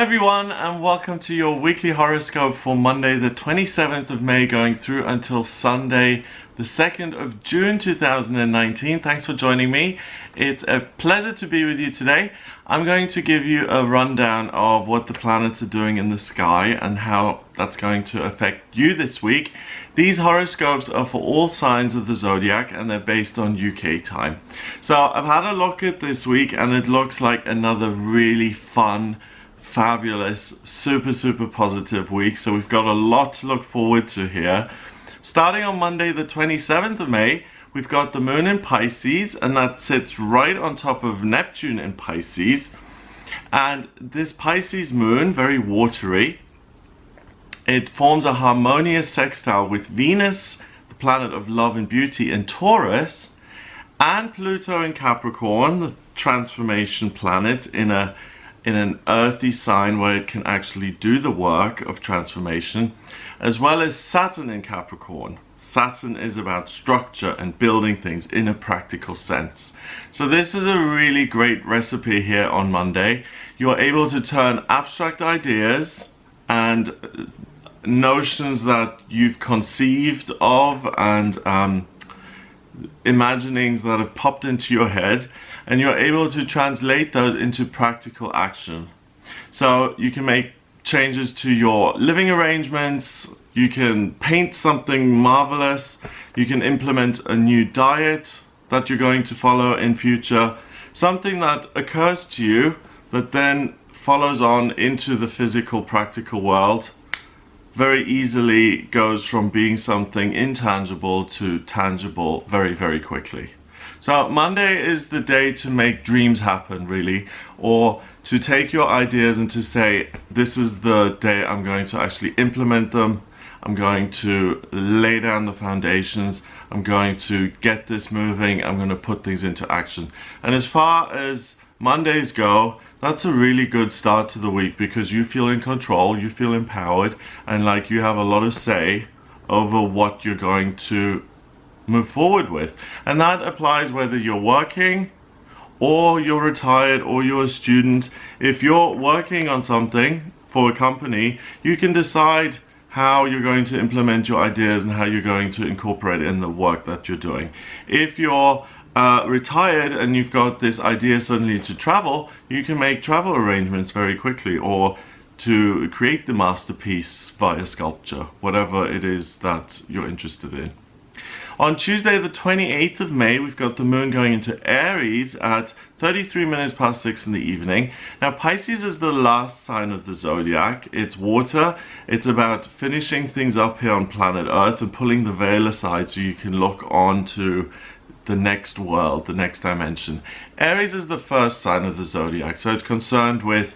everyone, and welcome to your weekly horoscope for Monday the 27th of May going through until Sunday the 2nd of June 2019. Thanks for joining me. It's a pleasure to be with you today. I'm going to give you a rundown of what the planets are doing in the sky and how that's going to affect you this week. These horoscopes are for all signs of the zodiac and they're based on UK time. So I've had a look at this week and it looks like another really fun, fabulous, super positive week. So we've got a lot to look forward to here. Starting on Monday the 27th of May, we've got the moon in Pisces, and that sits right on top of Neptune in Pisces. And this Pisces moon, very watery, it forms a harmonious sextile with Venus, the planet of love and beauty, in Taurus, and Pluto in Capricorn, the transformation planet, in an earthy sign where it can actually do the work of transformation, as well as Saturn in Capricorn. Saturn is about structure and building things in a practical sense. So this is a really great recipe here on Monday. You're able to turn abstract ideas and notions that you've conceived of and imaginings that have popped into your head, and you're able to translate those into practical action. So you can make changes to your living arrangements, you can paint something marvelous, you can implement a new diet that you're going to follow in future, something that occurs to you that then follows on into the physical practical world. Very easily goes from being something intangible to tangible very quickly. So Monday is the day to make dreams happen, really, or to take your ideas and to say, this is the day I'm going to actually implement them. I'm going to lay down the foundations. I'm going to get this moving. I'm going to put things into action. And as far as Mondays go, that's a really good start to the week because you feel in control, you feel empowered, and like you have a lot of say over what you're going to move forward with. And that applies whether you're working or you're retired or you're a student. If you're working on something for a company, you can decide how you're going to implement your ideas and how you're going to incorporate it in the work that you're doing. If you're retired and you've got this idea suddenly to travel, you can make travel arrangements very quickly, or to create the masterpiece via sculpture, whatever it is that you're interested in. On Tuesday the 28th of May, we've got the moon going into Aries at 33 minutes past 6 in the evening. Now Pisces is the last sign of the zodiac. It's water. It's about finishing things up here on planet Earth and pulling the veil aside so you can look on to the next world, the next dimension. Aries is the first sign of the zodiac, so it's concerned with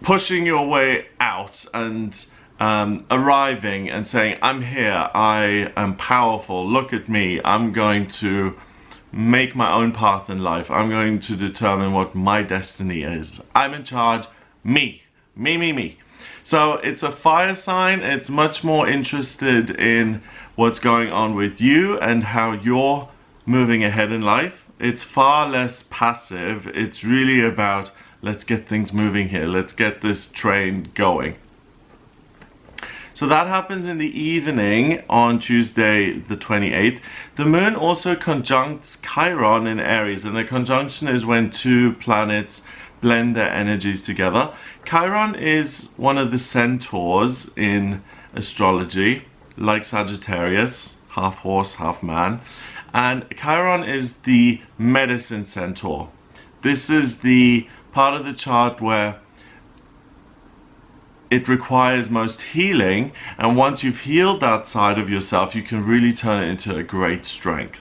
pushing your way out and arriving and saying, I'm here, I am powerful, look at me, I'm going to make my own path in life, I'm going to determine what my destiny is, I'm in charge, me. So it's a fire sign. It's much more interested in what's going on with you and how you're moving ahead in life. It's far less passive. It's really about, let's get things moving here, let's get this train going. So that happens in the evening on Tuesday the 28th. The moon also conjuncts Chiron in Aries, and a conjunction is when two planets blend their energies together. Chiron is one of the centaurs in astrology, like Sagittarius, half horse, half man. And Chiron is the medicine centaur. This is the part of the chart where it requires most healing, and once you've healed that side of yourself, you can really turn it into a great strength.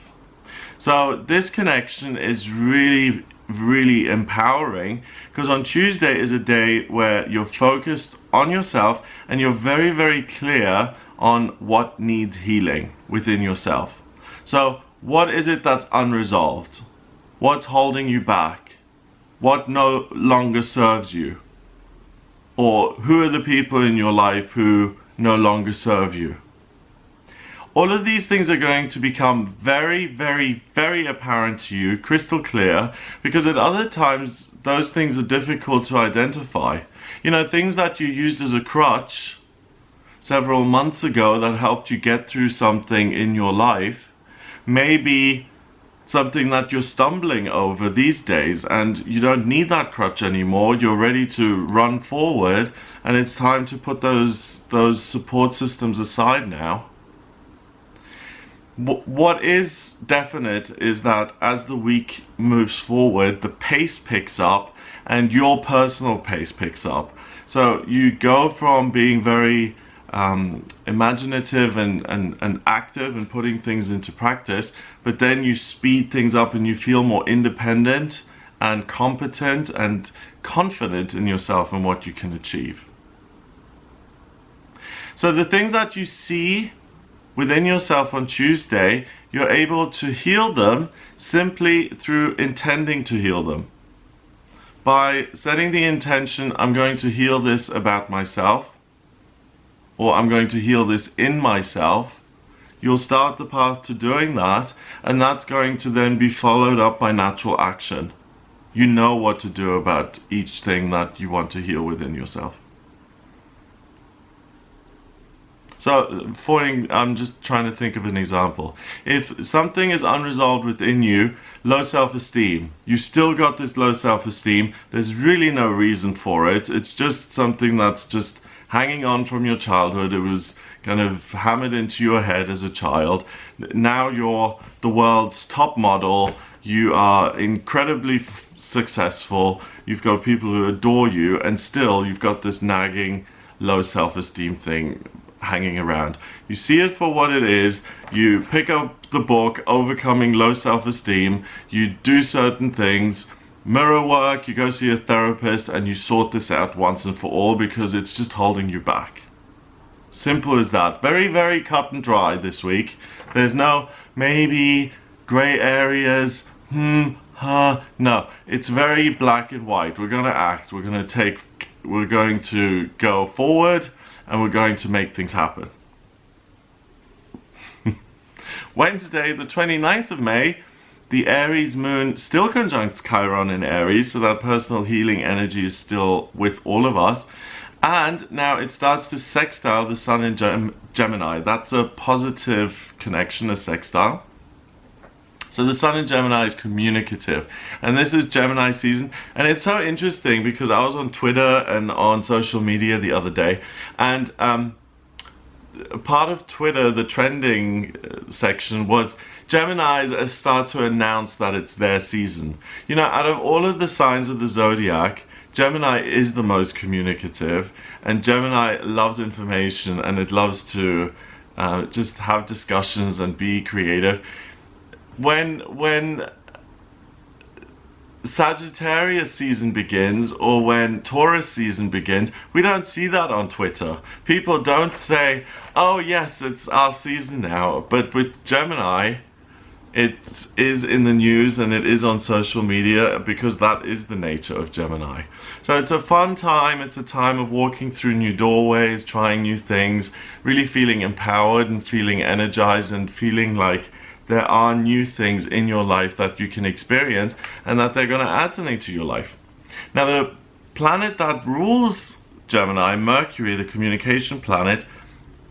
So this connection is really empowering, because on Tuesday is a day where you're focused on yourself and you're very clear on what needs healing within yourself. So what is it that's unresolved? What's holding you back? What no longer serves you? Or who are the people in your life who no longer serve you? All of these things are going to become very apparent to you, crystal clear, because at other times those things are difficult to identify. You know, things that you used as a crutch several months ago that helped you get through something in your life may be something that you're stumbling over these days, and you don't need that crutch anymore. You're ready to run forward, and it's time to put those support systems aside now. What is definite is that as the week moves forward, the pace picks up and your personal pace picks up. So you go from being very imaginative and active and putting things into practice, but then you speed things up and you feel more independent and competent and confident in yourself and what you can achieve. So the things that you see within yourself on Tuesday, you're able to heal them simply through intending to heal them. By setting the intention, I'm going to heal this about myself, or I'm going to heal this in myself, you'll start the path to doing that, and that's going to then be followed up by natural action. You know what to do about each thing that you want to heal within yourself. So, I'm just trying to think of an example. If something is unresolved within you, low self-esteem, you still got this low self-esteem, there's really no reason for it. It's just something that's just hanging on from your childhood. It was kind of hammered into your head as a child. Now you're the world's top model. You are incredibly successful. You've got people who adore you, and still you've got this nagging low self-esteem thing hanging around. You see it for what it is. You pick up the book, Overcoming Low Self-Esteem. You do certain things, mirror work, you go see a therapist, and you sort this out once and for all because it's just holding you back. Simple as that. Very, very cut and dry this week. There's no maybe gray areas, no. It's very black and white. We're going to act. We're going to go forward, and we're going to make things happen. Wednesday, the 29th of May, the Aries moon still conjuncts Chiron in Aries, so that personal healing energy is still with all of us. And now it starts to sextile the sun in Gemini. That's a positive connection, a sextile. So the sun in Gemini is communicative, and this is Gemini season. And it's so interesting because I was on Twitter and on social media the other day, and part of Twitter, the trending section was Geminis start to announce that it's their season. You know, out of all of the signs of the zodiac, Gemini is the most communicative, and Gemini loves information, and it loves to just have discussions and be creative. When Sagittarius season begins, or when Taurus season begins, we don't see that on Twitter. People don't say, oh yes, it's our season now. But with Gemini, it is in the news and it is on social media because that is the nature of Gemini. So it's a fun time. It's a time of walking through new doorways, trying new things, really feeling empowered and feeling energized and feeling like there are new things in your life that you can experience and that they're going to add something to your life. Now, the planet that rules Gemini, Mercury, the communication planet,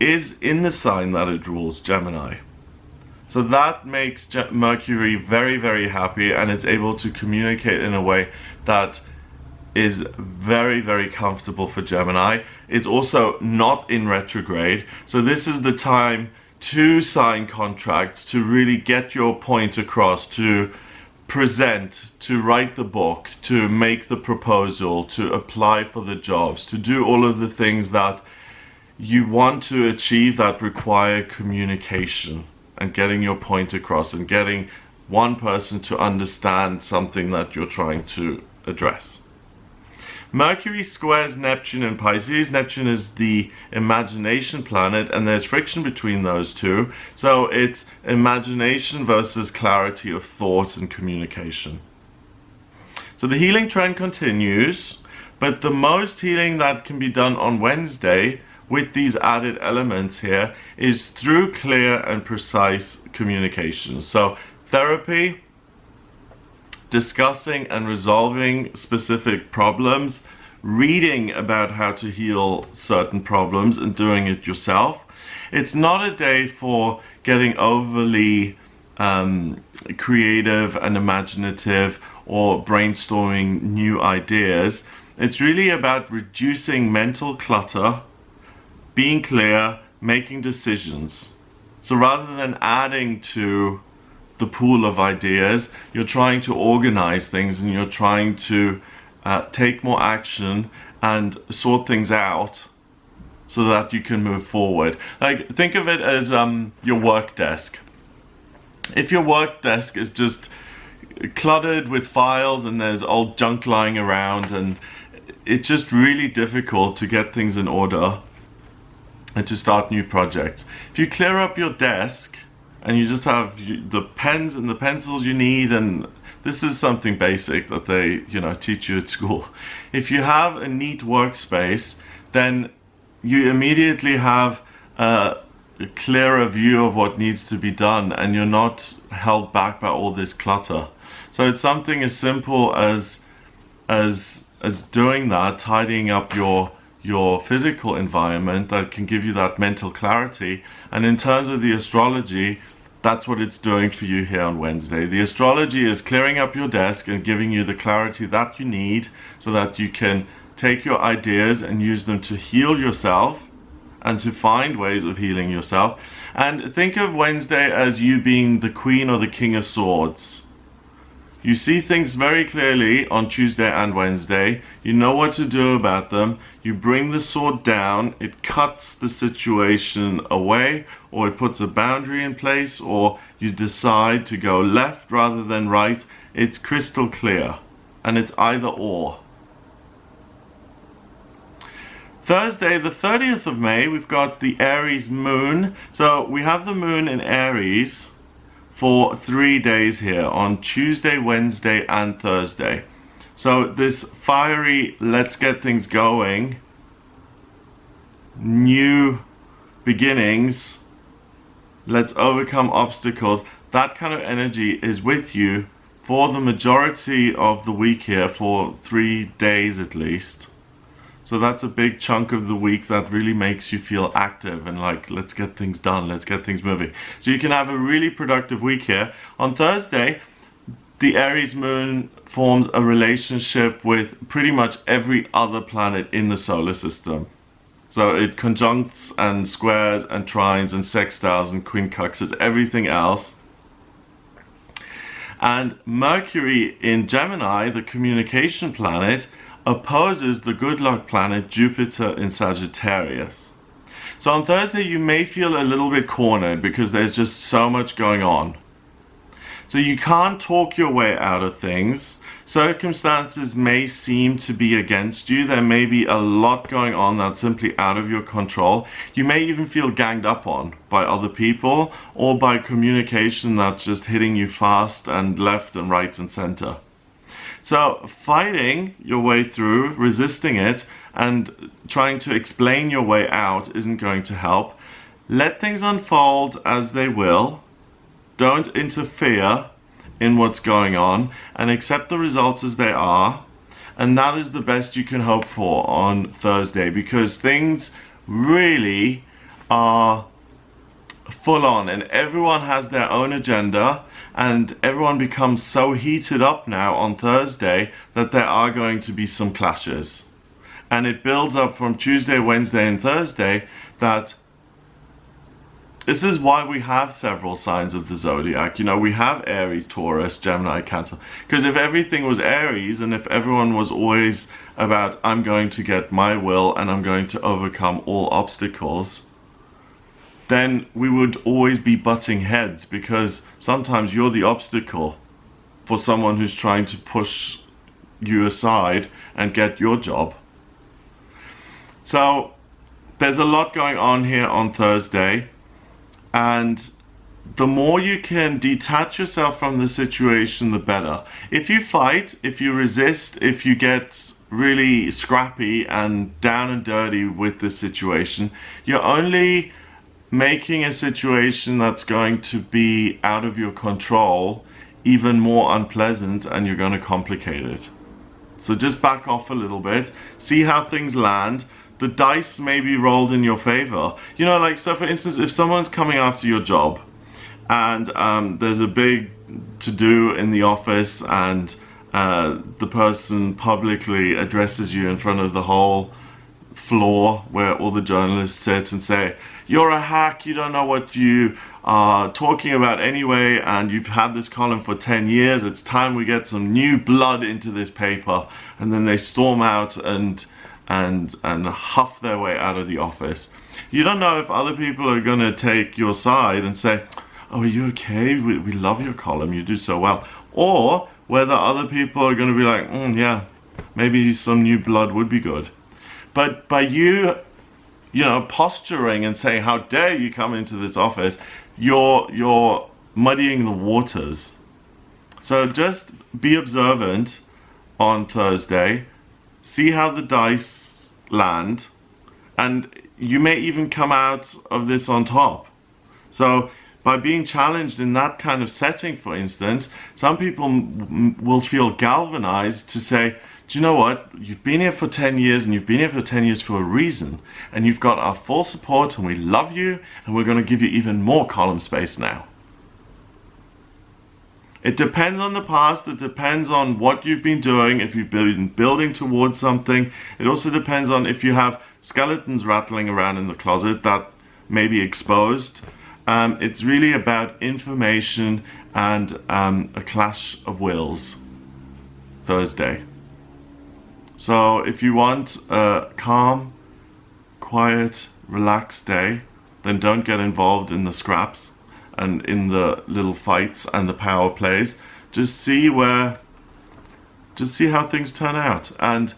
is in the sign that it rules, Gemini. So that makes Mercury very, very happy, and it's able to communicate in a way that is very, very comfortable for Gemini. It's also not in retrograde, so this is the time to sign contracts, to really get your point across, to present, to write the book, to make the proposal, to apply for the jobs, to do all of the things that you want to achieve that require communication and getting your point across and getting one person to understand something that you're trying to address. Mercury squares Neptune in Pisces. Neptune is the imagination planet, and there's friction between those two. So it's imagination versus clarity of thought and communication. So the healing trend continues, but the most healing that can be done on Wednesday with these added elements here is through clear and precise communication. So therapy, discussing and resolving specific problems reading about how to heal certain problems and doing it yourself. It's not a day for getting overly creative and imaginative or brainstorming new ideas. It's really about reducing mental clutter, being clear, making decisions. So rather than adding to the pool of ideas, you're trying to organize things, and you're trying to take more action and sort things out so that you can move forward. Like, think of it as your work desk. If your work desk is just cluttered with files and there's old junk lying around, and it's just really difficult to get things in order and to start new projects. If you clear up your desk and you just have the pens and the pencils you need, and this is something basic that they, teach you at school. If you have a neat workspace, then you immediately have a clearer view of what needs to be done, and you're not held back by all this clutter. So it's something as simple as doing that, tidying up your physical environment, that can give you that mental clarity. And in terms of the astrology, that's what it's doing for you here on Wednesday. The astrology is clearing up your desk and giving you the clarity that you need so that you can take your ideas and use them to heal yourself and to find ways of healing yourself. And think of Wednesday as you being the Queen or the King of Swords. You see things very clearly on Tuesday and Wednesday. You know what to do about them. You bring the sword down. It cuts the situation away, or it puts a boundary in place, or you decide to go left rather than right. It's crystal clear, and it's either or. Thursday, the 30th of May, we've got the Aries moon. So we have the moon in Aries for 3 days here, on Tuesday, Wednesday, and Thursday. So this fiery, let's get things going, new beginnings, let's overcome obstacles, that kind of energy is with you for the majority of the week here, for 3 days at least. So that's a big chunk of the week that really makes you feel active and like, let's get things done, let's get things moving. So you can have a really productive week here. On Thursday, the Aries moon forms a relationship with pretty much every other planet in the solar system. So it conjuncts and squares and trines and sextiles and quincunxes, everything else. And Mercury in Gemini, the communication planet, opposes the good luck planet Jupiter in Sagittarius. So on Thursday you may feel a little bit cornered because there's just so much going on. So you can't talk your way out of things. Circumstances may seem to be against you. There may be a lot going on that's simply out of your control. You may even feel ganged up on by other people, or by communication that's just hitting you fast and left and right and center. So fighting your way through, resisting it, and trying to explain your way out isn't going to help. Let things unfold as they will. Don't interfere in what's going on, and accept the results as they are. And that is the best you can hope for on Thursday, because things really are full on and everyone has their own agenda. And everyone becomes so heated up now on Thursday that there are going to be some clashes. And it builds up from Tuesday, Wednesday, and Thursday. That this is why we have several signs of the zodiac. We have Aries, Taurus, Gemini, Cancer. Because if everything was Aries, and if everyone was always about, I'm going to get my will and I'm going to overcome all obstacles, then we would always be butting heads, because sometimes you're the obstacle for someone who's trying to push you aside and get your job. So there's a lot going on here on Thursday, and the more you can detach yourself from the situation, the better. If you fight, if you resist, if you get really scrappy and down and dirty with this situation, you're only making a situation that's going to be out of your control even more unpleasant, and you're going to complicate it. So just back off a little bit, see how things land. The dice may be rolled in your favor. You know, like, so for instance, if someone's coming after your job and there's a big to-do in the office and the person publicly addresses you in front of the whole floor where all the journalists sit and say, you're a hack, you don't know what you are talking about anyway, and you've had this column for 10 years, it's time we get some new blood into this paper. And then they storm out and huff their way out of the office. You don't know if other people are going to take your side and say, oh, are you okay? We love your column, you do so well. Or whether other people are going to be like, yeah, maybe some new blood would be good. But by you know, posturing and saying, how dare you come into this office, you're muddying the waters. So just be observant on Thursday, see how the dice land, and you may even come out of this on top. So by being challenged in that kind of setting, for instance, some people will feel galvanized to say, do you know what, you've been here for 10 years and you've been here for 10 years for a reason, and you've got our full support and we love you, and we're going to give you even more column space now. It depends on the past, it depends on what you've been doing, if you've been building towards something. It also depends on if you have skeletons rattling around in the closet that may be exposed. It's really about information and a clash of wills Thursday. So if you want a calm, quiet, relaxed day, then don't get involved in the scraps and in the little fights and the power plays. Just see how things turn out. And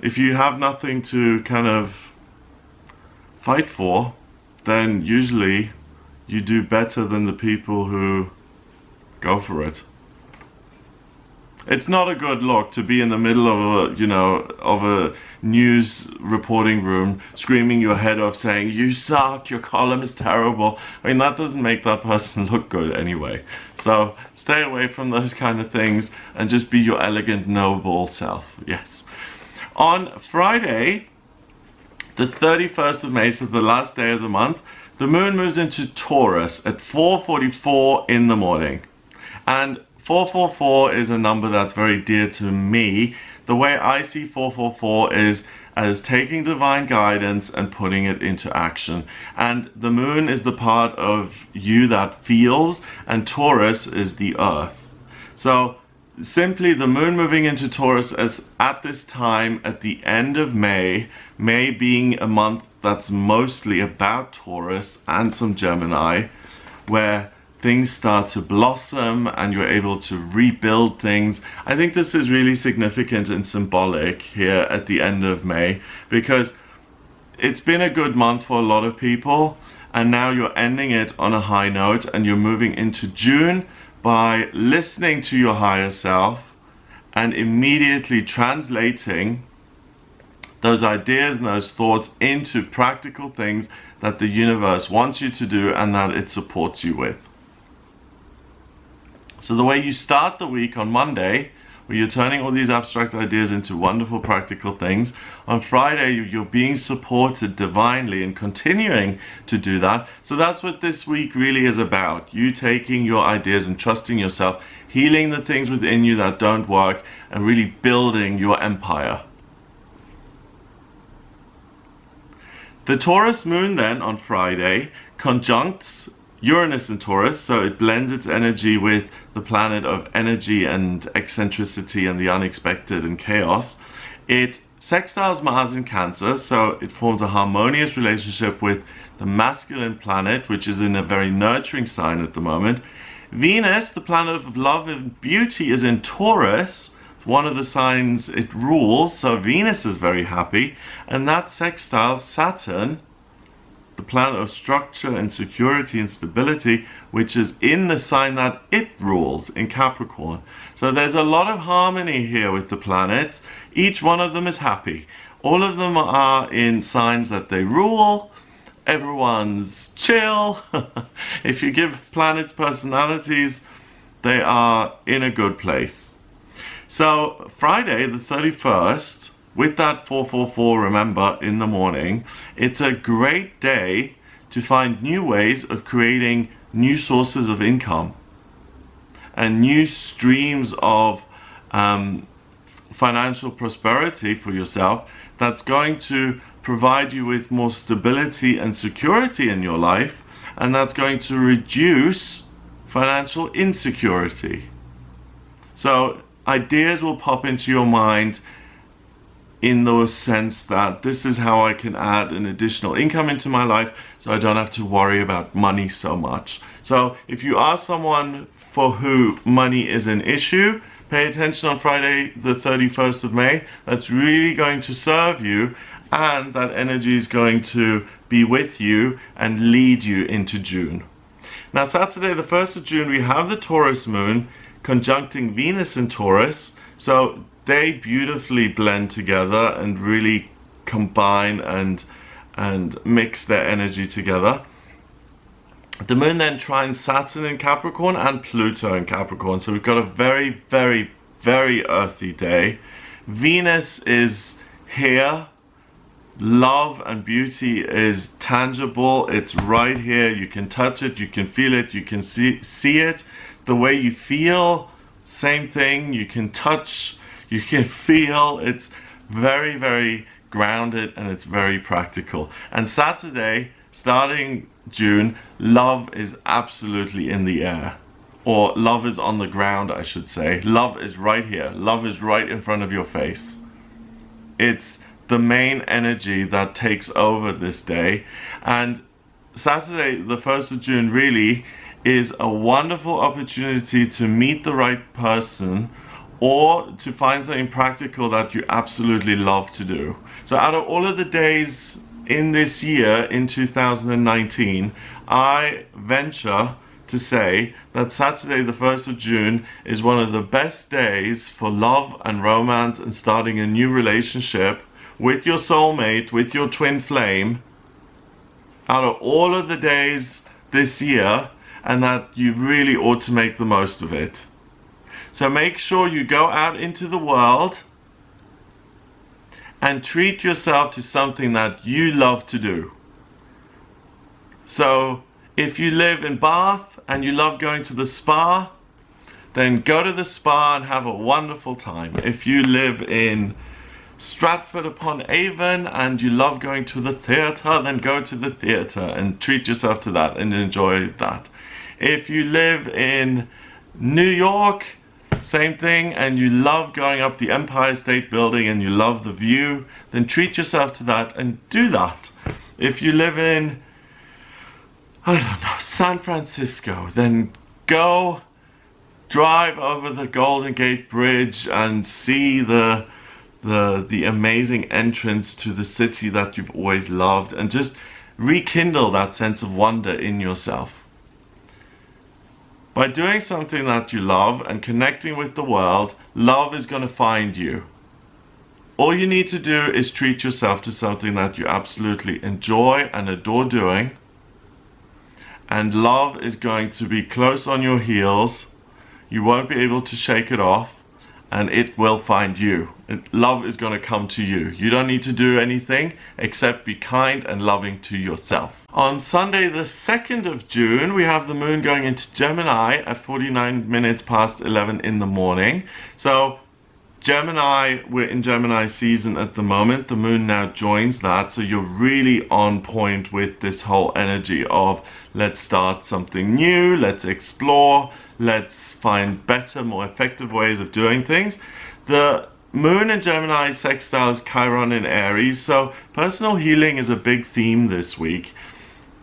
if you have nothing to kind of fight for, then usually you do better than the people who go for it. It's not a good look to be in the middle of a news reporting room screaming your head off saying, you suck, your column is terrible. I mean, that doesn't make that person look good anyway. So stay away from those kind of things and just be your elegant, noble self. Yes. On Friday, the 31st of May, so the last day of the month, the moon moves into Taurus at 4:44 in the morning. And 444 is a number that's very dear to me. The way I see 444 is as taking divine guidance and putting it into action. And the moon is the part of you that feels, and Taurus is the earth. So simply the moon moving into Taurus as at this time at the end of May being a month that's mostly about Taurus and some Gemini, where things start to blossom and you're able to rebuild things. I think this is really significant and symbolic here at the end of May, because it's been a good month for a lot of people, and now you're ending it on a high note and you're moving into June by listening to your higher self and immediately translating those ideas and those thoughts into practical things that the universe wants you to do and that it supports you with. So the way you start the week on Monday, where you're turning all these abstract ideas into wonderful practical things, on Friday you're being supported divinely and continuing to do that. So that's what this week really is about. You taking your ideas and trusting yourself, healing the things within you that don't work, and really building your empire. The Taurus moon then on Friday conjuncts Uranus in Taurus, so it blends its energy with the planet of energy and eccentricity and the unexpected and chaos. It sextiles Mars in Cancer, so it forms a harmonious relationship with the masculine planet, which is in a very nurturing sign at the moment. Venus, the planet of love and beauty, is in Taurus, one of the signs it rules, so Venus is very happy, and that sextiles Saturn, the planet of structure and security and stability, which is in the sign that it rules, in Capricorn. So there's a lot of harmony here with the planets. Each one of them is happy. All of them are in signs that they rule. Everyone's chill. If you give planets personalities, they are in a good place. So Friday the 31st, with that 444, remember, in the morning, it's a great day to find new ways of creating new sources of income and new streams of financial prosperity for yourself that's going to provide you with more stability and security in your life, and that's going to reduce financial insecurity. So ideas will pop into your mind in the sense that this is how I can add an additional income into my life so I don't have to worry about money so much. So if you are someone for who money is an issue, pay attention on Friday the 31st of May. That's really going to serve you, and that energy is going to be with you and lead you into June. Now Saturday the 1st of June, we have the Taurus moon conjuncting Venus in Taurus, so they beautifully blend together and really combine and mix their energy together. The moon then trines Saturn in Capricorn and Pluto in Capricorn, so we've got a very, very, very earthy day. Venus is here. Love and beauty is tangible. It's right here. You can touch it, you can feel it, you can see it. The way you feel, same thing. You can touch, you can feel. It's very, very grounded, and it's very practical. And Saturday, starting June, love is absolutely in the air. Or love is on the ground, I should say. Love is right here. Love is right in front of your face. It's the main energy that takes over this day. And Saturday, the 1st of June, really is a wonderful opportunity to meet the right person or to find something practical that you absolutely love to do. So out of all of the days in this year, in 2019, I venture to say that Saturday the 1st of June is one of the best days for love and romance and starting a new relationship with your soulmate, with your twin flame, out of all of the days this year, and that you really ought to make the most of it. So make sure you go out into the world and treat yourself to something that you love to do. So if you live in Bath and you love going to the spa, then go to the spa and have a wonderful time. If you live in Stratford upon Avon and you love going to the theatre, then go to the theatre and treat yourself to that and enjoy that. If you live in New York, same thing, and you love going up the Empire State Building and you love the view, then treat yourself to that and do that. If you live in, I don't know, San Francisco, then go drive over the Golden Gate Bridge and see the amazing entrance to the city that you've always loved, and just rekindle that sense of wonder in yourself. By doing something that you love and connecting with the world, love is going to find you. All you need to do is treat yourself to something that you absolutely enjoy and adore doing, and love is going to be close on your heels. You won't be able to shake it off, and it will find you. Love is going to come to you. You don't need to do anything except be kind and loving to yourself. On Sunday the 2nd of June, we have the moon going into Gemini at 49 minutes past 11 in the morning. So Gemini, we're in Gemini season at the moment. The moon now joins that, so you're really on point with this whole energy of let's start something new, let's explore, let's find better, more effective ways of doing things. The moon in Gemini sextiles Chiron in Aries, so personal healing is a big theme this week.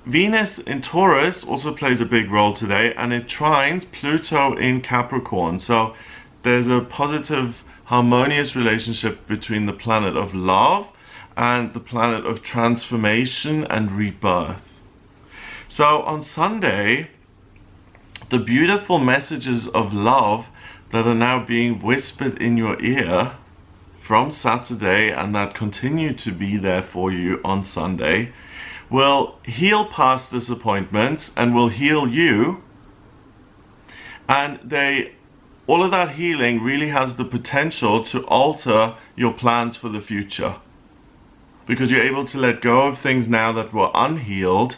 Venus in Taurus also plays a big role today, and it trines Pluto in Capricorn. So there's a positive, harmonious relationship between the planet of love and the planet of transformation and rebirth. So on Sunday, the beautiful messages of love that are now being whispered in your ear from Saturday, and that continue to be there for you on Sunday, will heal past disappointments and will heal you. And they all of that healing really has the potential to alter your plans for the future, because you're able to let go of things now that were unhealed,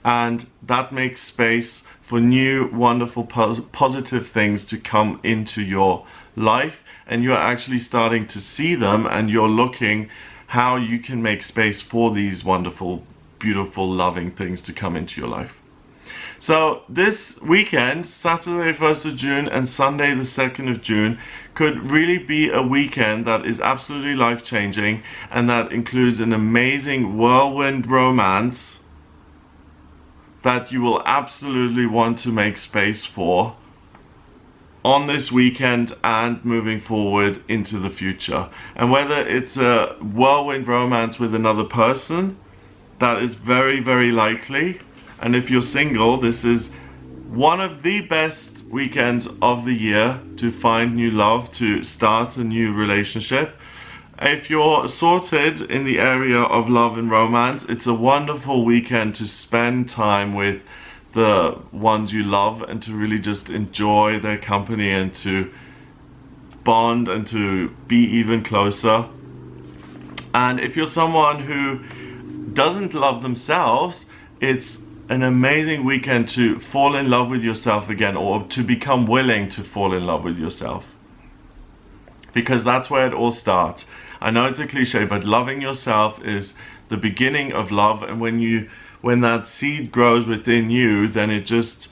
and that makes space for new, wonderful, positive things to come into your life, and you're actually starting to see them, and you're looking how you can make space for these wonderful, beautiful, loving things to come into your life. So this weekend, Saturday 1st of June and Sunday the 2nd of June, could really be a weekend that is absolutely life-changing, and that includes an amazing whirlwind romance that you will absolutely want to make space for on this weekend and moving forward into the future. And whether it's a whirlwind romance with another person, that is very, very likely. And if you're single, this is one of the best weekends of the year to find new love, to start a new relationship. If you're sorted in the area of love and romance, it's a wonderful weekend to spend time with the ones you love and to really just enjoy their company and to bond and to be even closer. And if you're someone who doesn't love themselves, it's an amazing weekend to fall in love with yourself again, or to become willing to fall in love with yourself, because that's where it all starts. I know it's a cliche, but loving yourself is the beginning of love, and when that seed grows within you, then it just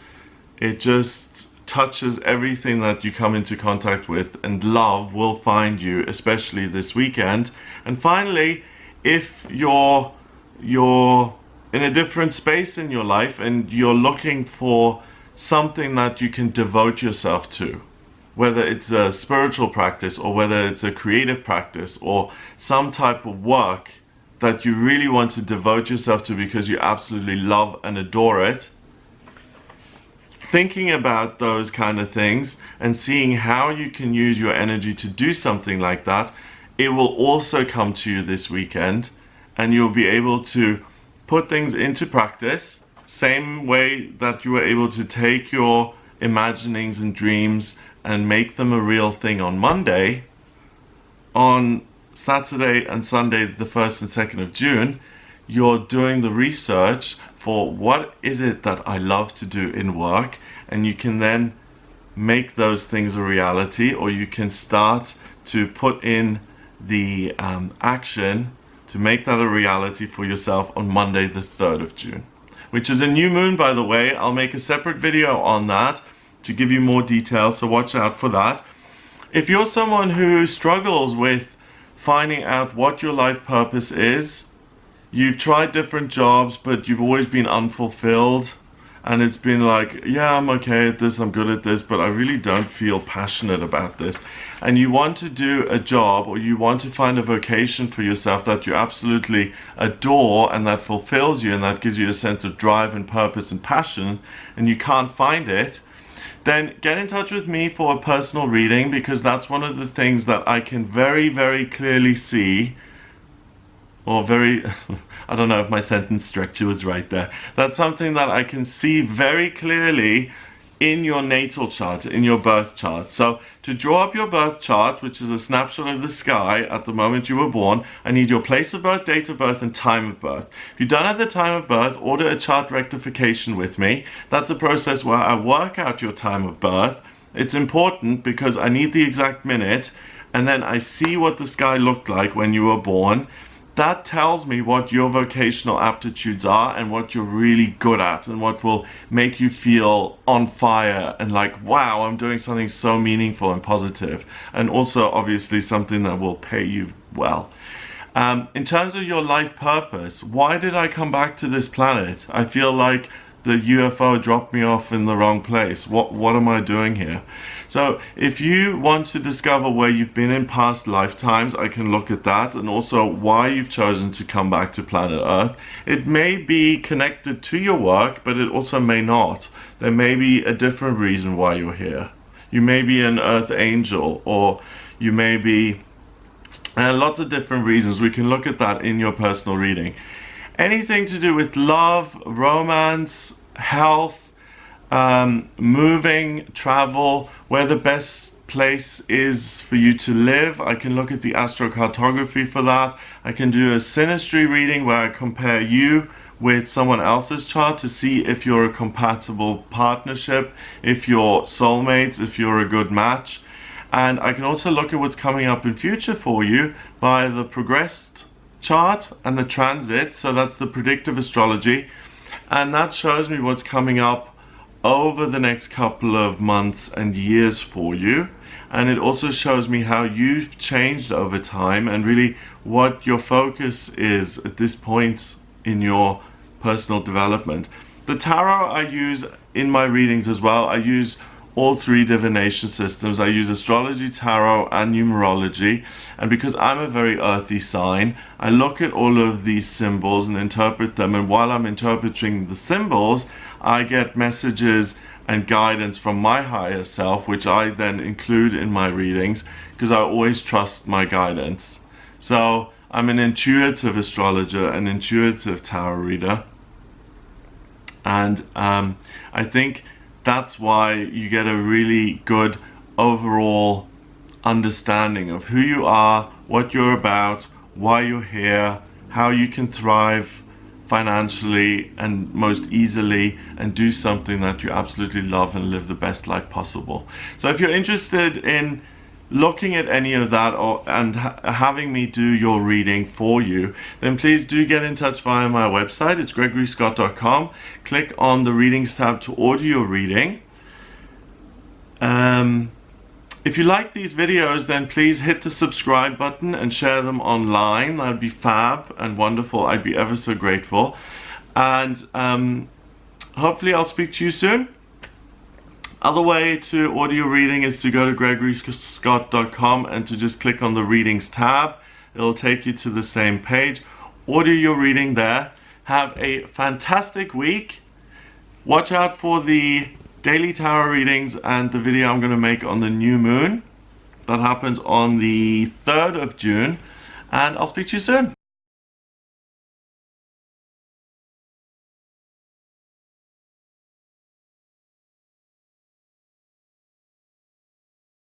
touches everything that you come into contact with, and love will find you, especially this weekend. And finally, if you're in a different space in your life and you're looking for something that you can devote yourself to, whether it's a spiritual practice or whether it's a creative practice or some type of work that you really want to devote yourself to because you absolutely love and adore it, thinking about those kind of things and seeing how you can use your energy to do something like that, it will also come to you this weekend, and you'll be able to put things into practice, same way that you were able to take your imaginings and dreams and make them a real thing on Monday. On Saturday and Sunday, the 1st and 2nd of June, you're doing the research for what is it that I love to do in work, and you can then make those things a reality, or you can start to put in the action to make that a reality for yourself on Monday the 3rd of June, which is a new moon, by the way. I'll make a separate video on that to give you more details, so watch out for that. If you're someone who struggles with finding out what your life purpose is, you've tried different jobs but you've always been unfulfilled, and it's been like, yeah, I'm okay at this, I'm good at this, but I really don't feel passionate about this, and you want to do a job, or you want to find a vocation for yourself that you absolutely adore and that fulfills you and that gives you a sense of drive and purpose and passion, and you can't find it, then get in touch with me for a personal reading, because that's one of the things that I can very, very clearly see, or very, I don't know if my sentence structure was right there. That's something that I can see very clearly in your natal chart, in your birth chart. So to draw up your birth chart, which is a snapshot of the sky at the moment you were born, I need your place of birth, date of birth, and time of birth. If you don't have the time of birth, order a chart rectification with me. That's a process where I work out your time of birth. It's important because I need the exact minute, and then I see what the sky looked like when you were born. That tells me what your vocational aptitudes are and what you're really good at and what will make you feel on fire and like, wow, I'm doing something so meaningful and positive, and also obviously something that will pay you well. In terms of your life purpose, why did I come back to this planet? I feel like the UFO dropped me off in the wrong place. What am I doing here? So if you want to discover where you've been in past lifetimes, I can look at that, and also why you've chosen to come back to planet Earth. It may be connected to your work, but it also may not. There may be a different reason why you're here. You may be an Earth angel, or you may be lots of different reasons. We can look at that in your personal reading. Anything to do with love, romance, health, moving, travel, where the best place is for you to live. I can look at the astrocartography for that. I can do a synastry reading where I compare you with someone else's chart to see if you're a compatible partnership, if you're soulmates, if you're a good match. And I can also look at what's coming up in future for you by the progressed chart and the transit. So that's the predictive astrology. And that shows me what's coming up over the next couple of months and years for you. And it also shows me how you've changed over time and really what your focus is at this point in your personal development. The tarot I use in my readings as well. I use all three divination systems. I use astrology, tarot, and numerology. And because I'm a very earthy sign, I look at all of these symbols and interpret them. And while I'm interpreting the symbols, I get messages and guidance from my higher self, which I then include in my readings because I always trust my guidance. So I'm an intuitive astrologer, an intuitive tarot reader. And I think that's why you get a really good overall understanding of who you are, what you're about, why you're here, how you can thrive financially and most easily and do something that you absolutely love and live the best life possible. So if you're interested in looking at any of that and having me do your reading for you, then please do get in touch via my website. It's gregoryscott.com. Click on the readings tab to order your reading. If you like these videos, then please hit the subscribe button and share them online. That'd be fab and wonderful. I'd be ever so grateful. And hopefully I'll speak to you soon. Other way to order your reading is to go to gregoryscott.com and to just click on the readings tab. It'll take you to the same page. Order your reading there. Have a fantastic week. Watch out for the daily tarot readings and the video I'm going to make on the new moon. That happens on the 3rd of June. And I'll speak to you soon.